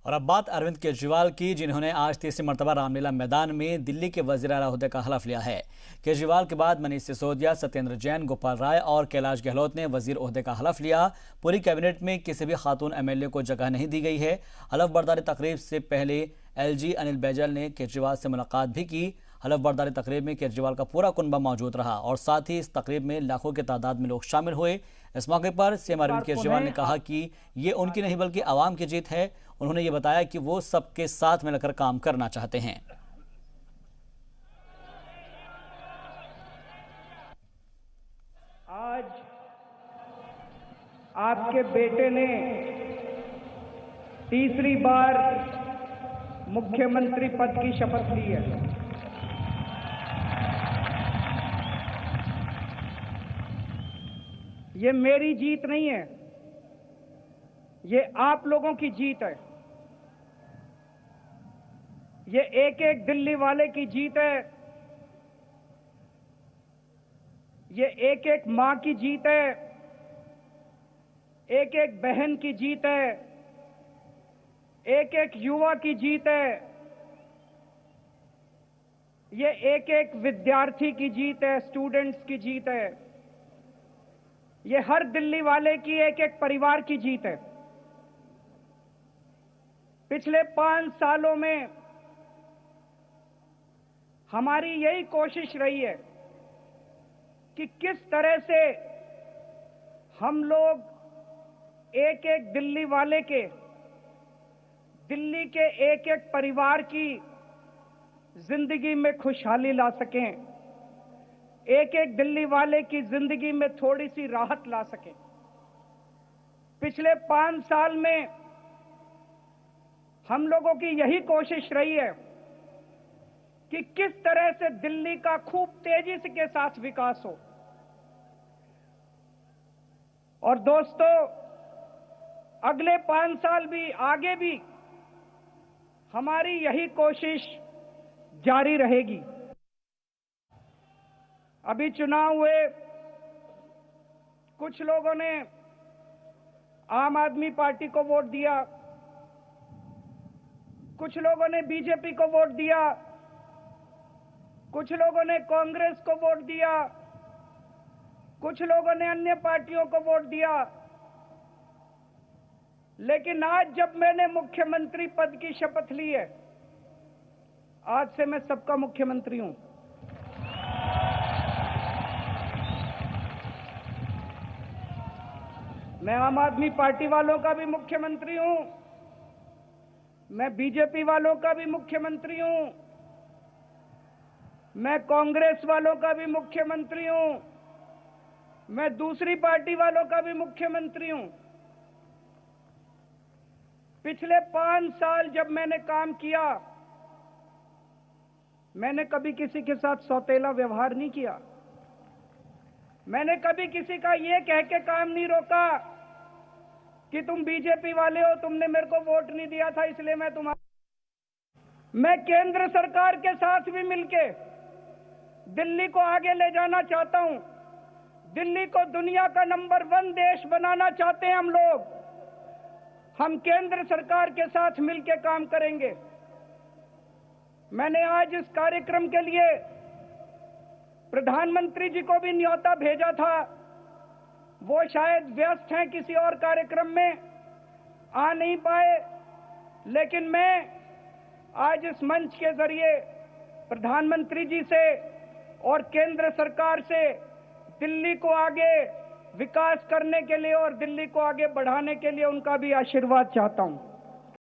और अब बात अरविंद केजरीवाल की, जिन्होंने आज तीसरी मर्तबा रामलीला मैदान में दिल्ली के वजीर आला ओहदे का हलफ लिया है। केजरीवाल के बाद मनीष सिसोदिया, सत्येंद्र जैन, गोपाल राय और कैलाश गहलोत ने वजीर ओहदे का हलफ लिया। पूरी कैबिनेट में किसी भी खातून एमएलए को जगह नहीं दी गई है। हलफ बर्दारी तकरीब से पहले एलजी अनिल बैजल ने केजरीवाल से मुलाकात भी की। हलफ बर्दारी तकरीब में केजरीवाल का पूरा कुनबा मौजूद रहा और साथ ही इस तकरीब में लाखों की तादाद में लोग शामिल हुए। इस मौके पर सीएम अरविंद केजरीवाल ने कहा कि ये उनकी नहीं बल्कि आवाम की जीत है। उन्होंने ये बताया कि वो सबके साथ मिलकर काम करना चाहते हैं। आज आपके बेटे ने तीसरी बार मुख्यमंत्री पद की शपथ ली है। ये मेरी जीत नहीं है, ये आप लोगों की जीत है। ये एक एक दिल्ली वाले की जीत है। ये एक एक मां की जीत है, एक एक बहन की जीत है, एक एक युवा की जीत है, ये एक एक विद्यार्थी की जीत है, स्टूडेंट्स की जीत है। ये हर दिल्ली वाले की एक एक परिवार की जीत है। पिछले 5 सालों में हमारी यही कोशिश रही है कि किस तरह से हम लोग एक एक दिल्ली वाले के, दिल्ली के एक एक परिवार की जिंदगी में खुशहाली ला सकें, एक एक दिल्ली वाले की जिंदगी में थोड़ी सी राहत ला सकें। पिछले 5 साल में हम लोगों की यही कोशिश रही है कि किस तरह से दिल्ली का खूब तेजी से के साथ विकास हो। और दोस्तों, अगले 5 साल भी, आगे भी हमारी यही कोशिश जारी रहेगी। अभी चुनाव हुए, कुछ लोगों ने आम आदमी पार्टी को वोट दिया, कुछ लोगों ने बीजेपी को वोट दिया, कुछ लोगों ने कांग्रेस को वोट दिया, कुछ लोगों ने अन्य पार्टियों को वोट दिया। लेकिन आज जब मैंने मुख्यमंत्री पद की शपथ ली है, आज से मैं सबका मुख्यमंत्री हूं। मैं आम आदमी पार्टी वालों का भी मुख्यमंत्री हूं, मैं बीजेपी वालों का भी मुख्यमंत्री हूं, मैं कांग्रेस वालों का भी मुख्यमंत्री हूं, मैं दूसरी पार्टी वालों का भी मुख्यमंत्री हूं। पिछले 5 साल जब मैंने काम किया, मैंने कभी किसी के साथ सौतेला व्यवहार नहीं किया। मैंने कभी किसी का ये कह के काम नहीं रोका कि तुम बीजेपी वाले हो, तुमने मेरे को वोट नहीं दिया था इसलिए मैं तुम्हारा। मैं केंद्र सरकार के साथ भी मिलके दिल्ली को आगे ले जाना चाहता हूं। दिल्ली को दुनिया का नंबर 1 देश बनाना चाहते हैं हम लोग। हम केंद्र सरकार के साथ मिलके काम करेंगे। मैंने आज इस कार्यक्रम के लिए प्रधानमंत्री जी को भी न्योता भेजा था। वो शायद व्यस्त हैं किसी और कार्यक्रम में, आ नहीं पाए। लेकिन मैं आज इस मंच के जरिए प्रधानमंत्री जी से और केंद्र सरकार से दिल्ली को आगे विकास करने के लिए और दिल्ली को आगे बढ़ाने के लिए उनका भी आशीर्वाद चाहता हूं।